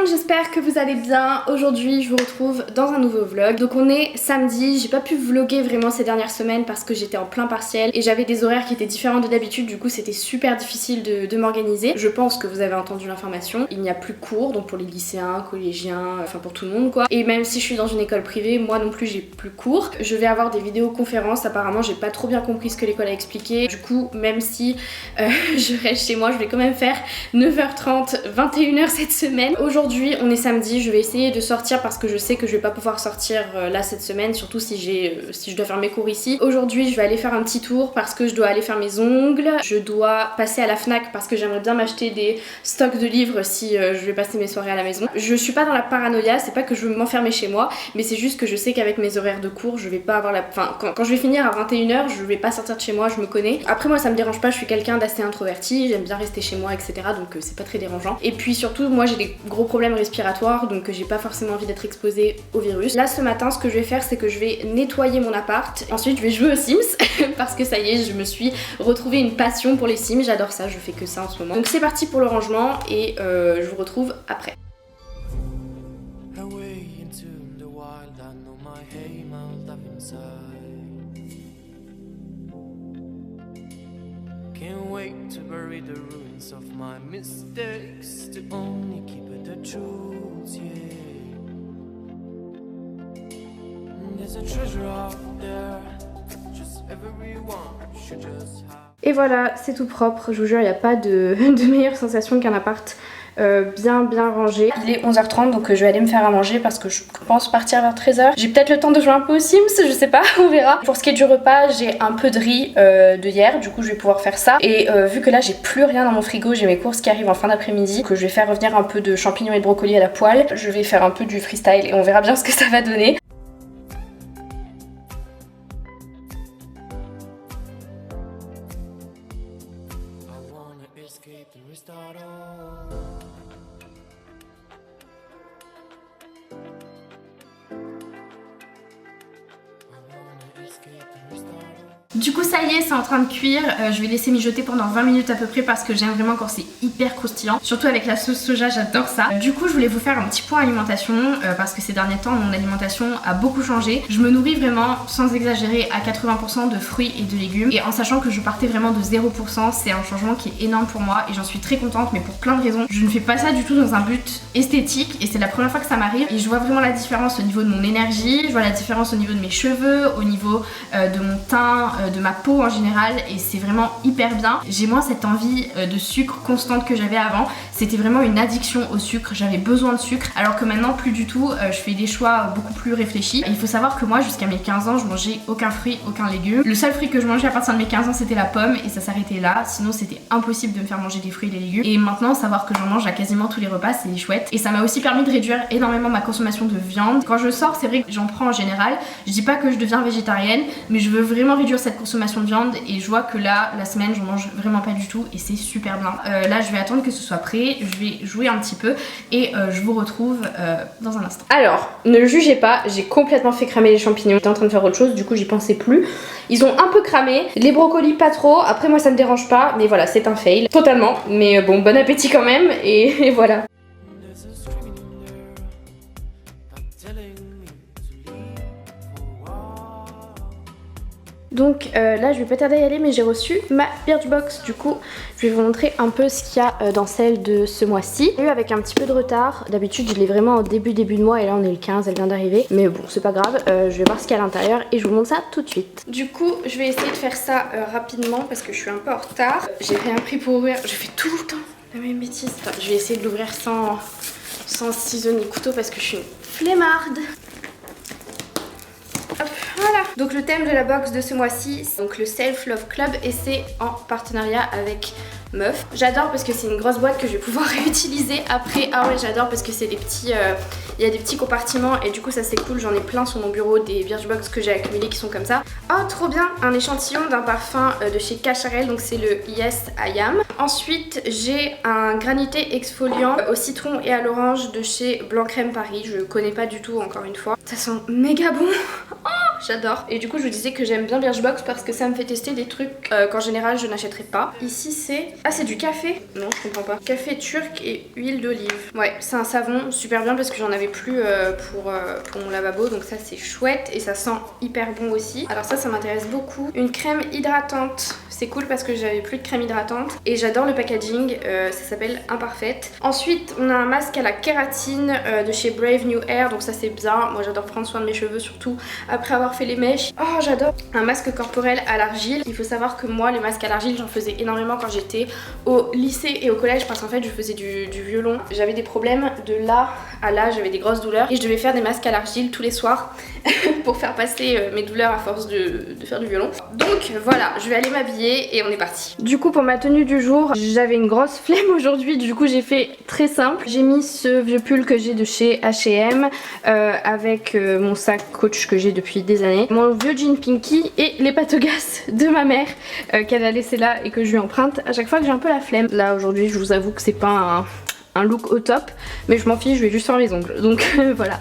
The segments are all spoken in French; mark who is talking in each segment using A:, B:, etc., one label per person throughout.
A: j'espère que vous allez bien. Aujourd'hui je vous retrouve dans un nouveau vlog. Donc on est samedi, j'ai pas pu vlogger vraiment ces dernières semaines parce que j'étais en plein partiel et j'avais des horaires qui étaient différents de d'habitude, du coup c'était super difficile de m'organiser. Je pense que vous avez entendu l'information, il n'y a plus cours, donc pour les lycéens, collégiens, enfin pour tout le monde quoi. Et même si je suis dans une école privée, moi non plus j'ai plus cours. Je vais avoir des vidéoconférences, apparemment j'ai pas trop bien compris ce que l'école a expliqué. Du coup même si je reste chez moi, je vais quand même faire 9h30, 21h cette semaine. Aujourd'hui on est samedi, je vais essayer de sortir parce que je sais que je vais pas pouvoir sortir là cette semaine, surtout si je dois faire mes cours ici. Aujourd'hui je vais aller faire un petit tour parce que je dois aller faire mes ongles, je dois passer à la Fnac parce que j'aimerais bien m'acheter des stocks de livres si je vais passer mes soirées à la maison. Je suis pas dans la paranoïa, c'est pas que je veux m'enfermer chez moi, mais c'est juste que je sais qu'avec mes horaires de cours je vais pas avoir la... Enfin quand je vais finir à 21h je vais pas sortir de chez moi, je me connais. Après moi ça me dérange pas, je suis quelqu'un d'assez introverti, j'aime bien rester chez moi etc, donc c'est pas très dérangeant. Et puis surtout moi j'ai des gros problèmes respiratoires, donc j'ai pas forcément envie d'être exposée au virus. Là ce matin ce que je vais faire c'est que je vais nettoyer mon appart, ensuite je vais jouer aux Sims parce que ça y est je me suis retrouvée une passion pour les Sims, j'adore ça, je fais que ça en ce moment. Donc c'est parti pour le rangement et je vous retrouve après.
B: Can't wait to bury the ruins of my mistakes, to only keep it the truth, yeah. There's a treasure out there, just everyone should just have.
A: Et voilà, c'est tout propre, je vous jure, il n'y a pas de meilleure sensation qu'un appart bien rangé. Il est 11h30 donc je vais aller me faire à manger parce que je pense partir vers 13h. J'ai peut-être le temps de jouer un peu aux Sims, je sais pas, on verra. Pour ce qui est du repas, j'ai un peu de riz de hier, du coup je vais pouvoir faire ça. Et vu que là j'ai plus rien dans mon frigo, j'ai mes courses qui arrivent en fin d'après-midi, que je vais faire revenir un peu de champignons et de brocolis à la poêle. Je vais faire un peu du freestyle et on verra bien ce que ça va donner. Du coup ça y est, c'est en train de cuire, je vais laisser mijoter pendant 20 minutes à peu près parce que j'aime vraiment quand c'est hyper croustillant, surtout avec la sauce soja, j'adore ça. Du coup je voulais vous faire un petit point alimentation parce que ces derniers temps mon alimentation a beaucoup changé. Je me nourris vraiment, sans exagérer, à 80% de fruits et de légumes, et en sachant que je partais vraiment de 0%, c'est un changement qui est énorme pour moi et j'en suis très contente, mais pour plein de raisons. Je ne fais pas ça du tout dans un but esthétique et c'est la première fois que ça m'arrive, et je vois vraiment la différence au niveau de mon énergie, je vois la différence au niveau de mes cheveux, au niveau de mon teint, de ma peau en général, et c'est vraiment hyper bien. J'ai moins cette envie de sucre constante que j'avais avant, c'était vraiment une addiction au sucre, j'avais besoin de sucre, alors que maintenant plus du tout, je fais des choix beaucoup plus réfléchis. Il faut savoir que moi jusqu'à mes 15 ans je mangeais aucun fruit, aucun légume. Le seul fruit que je mangeais à partir de mes 15 ans c'était la pomme et ça s'arrêtait là, sinon c'était impossible de me faire manger des fruits et des légumes. Et maintenant savoir que j'en mange à quasiment tous les repas, c'est chouette, et ça m'a aussi permis de réduire énormément ma consommation de viande. Quand je sors c'est vrai que j'en prends en général, je dis pas que je deviens végétarienne, mais je veux vraiment réduire cette consommation de viande et je vois que là la semaine j'en mange vraiment pas du tout et c'est super bien. Là je vais attendre que ce soit prêt, je vais jouer un petit peu et je vous retrouve dans un instant. Alors ne jugez pas, j'ai complètement fait cramer les champignons, j'étais en train de faire autre chose, du coup j'y pensais plus. Ils ont un peu cramé, les brocolis pas trop, après moi ça me dérange pas, mais voilà c'est un fail totalement, mais bon bon appétit quand même et voilà. Donc là je vais pas tarder à y aller, mais j'ai reçu ma Birchbox, du coup je vais vous montrer un peu ce qu'il y a dans celle de ce mois-ci. J'ai eu avec un petit peu de retard, d'habitude je l'ai vraiment au début de mois et là on est le 15, elle vient d'arriver, mais bon c'est pas grave, je vais voir ce qu'il y a à l'intérieur et je vous montre ça tout de suite. Du coup je vais essayer de faire ça rapidement parce que je suis un peu en retard, j'ai rien pris pour ouvrir, je fais tout le temps la même bêtise. Enfin, je vais essayer de l'ouvrir sans ciseaux ni couteau parce que je suis une flemmarde. Hop, voilà. Donc le thème de la box de ce mois-ci, c'est donc le Self Love Club et c'est en partenariat avec Meuf. J'adore parce que c'est une grosse boîte que je vais pouvoir réutiliser après. Ah ouais j'adore parce que c'est des petits... il y a des petits compartiments et du coup ça c'est cool, j'en ai plein sur mon bureau, des Birchbox que j'ai accumulés qui sont comme ça. Oh trop bien, un échantillon d'un parfum de chez Cacharel, donc c'est le Yes I Am. Ensuite j'ai un granité exfoliant au citron et à l'orange de chez Blanc Crème Paris, je connais pas du tout encore une fois. Ça sent méga bon. Oh j'adore. Et du coup je vous disais que j'aime bien Birchbox parce que ça me fait tester des trucs qu'en général je n'achèterais pas. Ici c'est... Ah c'est du café? Non je comprends pas. Café turc et huile d'olive. Ouais c'est un savon super bien parce que j'en avais plus pour mon lavabo. Donc ça c'est chouette et ça sent hyper bon aussi. Alors ça m'intéresse beaucoup. Une crème hydratante. C'est cool parce que j'avais plus de crème hydratante. Et j'adore le packaging. Ça s'appelle Imparfaite. Ensuite on a un masque à la kératine de chez Brave New Hair. Donc ça c'est bien. Moi j'adore prendre soin de mes cheveux surtout après avoir fait les mèches. Oh j'adore. Un masque corporel à l'argile. Il faut savoir que moi les masques à l'argile j'en faisais énormément quand j'étais au lycée et au collège parce qu'en fait je faisais du violon. J'avais des problèmes de là à là, j'avais des grosses douleurs et je devais faire des masques à l'argile tous les soirs pour faire passer mes douleurs à force de faire du violon. Donc voilà, je vais aller m'habiller et on est parti. Du coup pour ma tenue du jour, j'avais une grosse flemme aujourd'hui, du coup j'ai fait très simple. J'ai mis ce vieux pull que j'ai de chez H&M avec mon sac Coach que j'ai depuis des années, mon vieux jean Pinky et les patogas de ma mère qu'elle a laissé là et que je lui emprunte à chaque fois que j'ai un peu la flemme. Là aujourd'hui je vous avoue que c'est pas un look au top, mais je m'en fiche, je vais juste faire les ongles, donc voilà.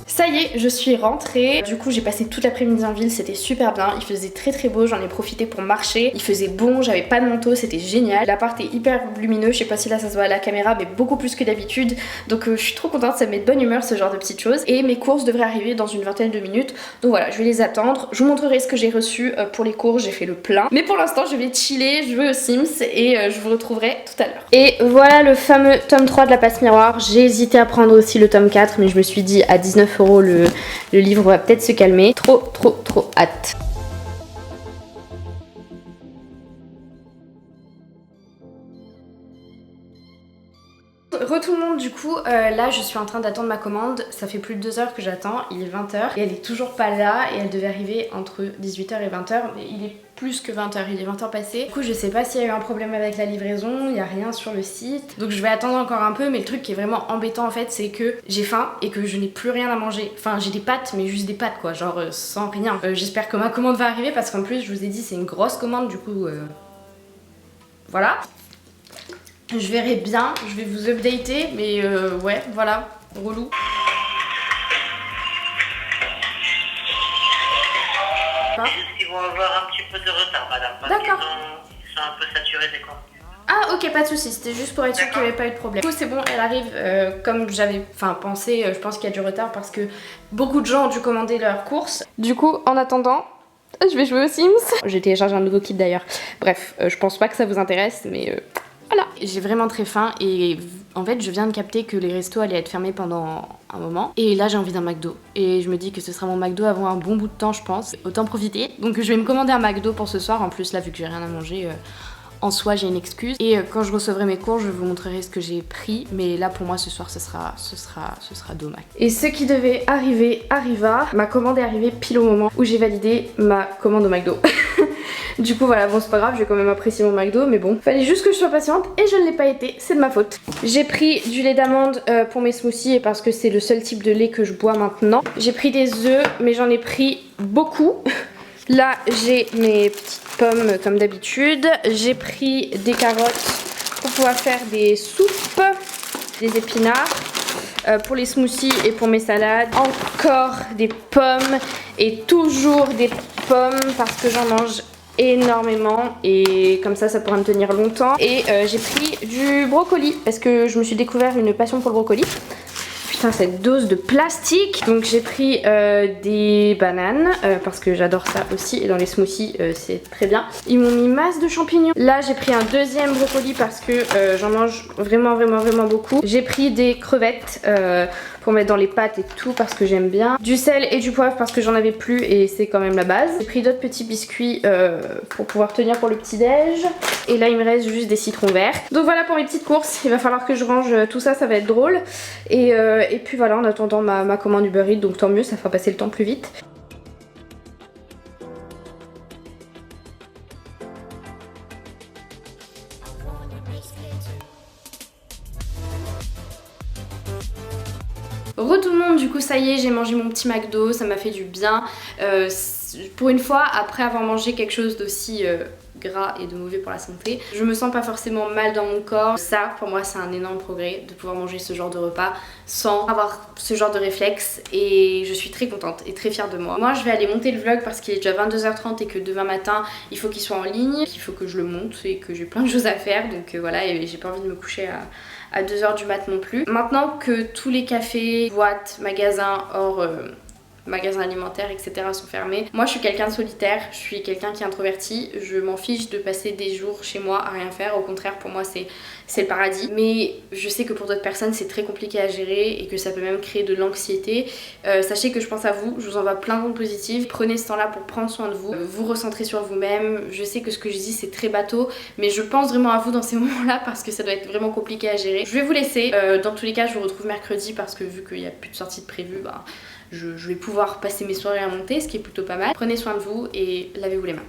A: Ça y est, je suis rentrée. Du coup, j'ai passé toute l'après-midi en ville, c'était super bien. Il faisait très beau, j'en ai profité pour marcher. Il faisait bon, j'avais pas de manteau, c'était génial. L'appart est hyper lumineux, je sais pas si là ça se voit à la caméra, mais beaucoup plus que d'habitude. Donc je suis trop contente, ça me met de bonne humeur ce genre de petites choses. Et mes courses devraient arriver dans une vingtaine de minutes. Donc voilà, je vais les attendre. Je vous montrerai ce que j'ai reçu pour les courses, j'ai fait le plein. Mais pour l'instant, je vais chiller, jouer aux Sims et je vous retrouverai tout à l'heure. Et voilà le fameux tome 3 de la passe miroir. J'ai hésité à prendre aussi le tome 4, mais je me suis dit à 19 € le livre va peut-être se calmer. Trop hâte. Tout le monde du coup, là je suis en train d'attendre ma commande, ça fait plus de 2 heures que j'attends, il est 20 h et elle est toujours pas là et elle devait arriver entre 18 h et 20 h mais il est plus que 20 h, il est 20 h passé. Du coup je sais pas s'il y a eu un problème avec la livraison, il n'y a rien sur le site, donc je vais attendre encore un peu, mais le truc qui est vraiment embêtant en fait c'est que j'ai faim et que je n'ai plus rien à manger. Enfin j'ai des pâtes mais juste des pâtes quoi, genre sans rien. J'espère que ma commande va arriver parce qu'en plus je vous ai dit c'est une grosse commande du coup voilà. Je verrai bien, je vais vous updater, mais ouais, voilà, relou.
C: Ils vont avoir un petit peu de retard, madame, parce qu'ils sont un peu saturés des contenus.
A: Ah ok, pas de soucis, c'était juste pour être sûr qu'il n'y avait pas eu de problème. Du coup c'est bon, elle arrive comme j'avais pensé, je pense qu'il y a du retard parce que beaucoup de gens ont dû commander leurs courses. Du coup, en attendant... je vais jouer aux Sims. J'ai téléchargé un nouveau kit d'ailleurs. Bref, je pense pas que ça vous intéresse, mais... voilà, j'ai vraiment très faim et en fait je viens de capter que les restos allaient être fermés pendant un moment et là j'ai envie d'un McDo et je me dis que ce sera mon McDo avant un bon bout de temps je pense, autant profiter. Donc je vais me commander un McDo pour ce soir, en plus là vu que j'ai rien à manger en soi j'ai une excuse et quand je recevrai mes cours je vous montrerai ce que j'ai pris, mais là pour moi ce soir ce sera dommage. Et ce qui devait arriver arriva, ma commande est arrivée pile au moment où j'ai validé ma commande au McDo. Du coup voilà, bon c'est pas grave, je vais quand même apprécier mon McDo, mais bon, fallait juste que je sois patiente et je ne l'ai pas été, c'est de ma faute. J'ai pris du lait d'amande pour mes smoothies et parce que c'est le seul type de lait que je bois maintenant. J'ai pris des œufs, mais j'en ai pris beaucoup. Là j'ai mes petites pommes comme d'habitude. J'ai pris des carottes pour pouvoir faire des soupes, des épinards. Pour les smoothies et pour mes salades, encore des pommes et toujours des pommes parce que j'en mange énormément et comme ça pourra me tenir longtemps. Et j'ai pris du brocoli parce que je me suis découvert une passion pour le brocoli. Putain, cette dose de plastique. Donc j'ai pris des bananes parce que j'adore ça aussi et dans les smoothies c'est très bien. Ils m'ont mis masse de champignons. Là j'ai pris un deuxième brocoli parce que j'en mange vraiment beaucoup. J'ai pris des crevettes pour mettre dans les pâtes et tout parce que j'aime bien. Du sel et du poivre parce que j'en avais plus et c'est quand même la base. J'ai pris d'autres petits biscuits pour pouvoir tenir pour le petit déj. Et là il me reste juste des citrons verts. Donc voilà pour mes petites courses. Il va falloir que je range tout ça, ça va être drôle. Et puis voilà, en attendant ma commande Uber Eats, donc tant mieux, ça fera passer le temps plus vite. Re tout le monde, du coup ça y est, j'ai mangé mon petit McDo, ça m'a fait du bien. Pour une fois, après avoir mangé quelque chose d'aussi gras et de mauvais pour la santé, je me sens pas forcément mal dans mon corps. Ça pour moi c'est un énorme progrès de pouvoir manger ce genre de repas sans avoir ce genre de réflexe, et je suis très contente et très fière de moi. Moi je vais aller monter le vlog parce qu'il est déjà 22h30 et que demain matin il faut qu'il soit en ligne, qu'il faut que je le monte et que j'ai plein de choses à faire, donc voilà, et j'ai pas envie de me coucher à 2h du mat non plus. Maintenant que tous les cafés, boîtes, magasins hors magasins alimentaires, etc. sont fermés. Moi je suis quelqu'un de solitaire, je suis quelqu'un qui est introverti, je m'en fiche de passer des jours chez moi à rien faire, au contraire pour moi c'est le paradis. Mais je sais que pour d'autres personnes c'est très compliqué à gérer et que ça peut même créer de l'anxiété. Sachez que je pense à vous, je vous envoie plein d'ondes positives, prenez ce temps-là pour prendre soin de vous, vous recentrer sur vous-même. Je sais que ce que je dis c'est très bateau, mais je pense vraiment à vous dans ces moments-là parce que ça doit être vraiment compliqué à gérer. Je vais vous laisser, dans tous les cas je vous retrouve mercredi parce que vu qu'il n'y a plus de sortie de prévu, bah, je vais pouvoir passer mes soirées à monter, ce qui est plutôt pas mal. Prenez soin de vous et lavez-vous les mains.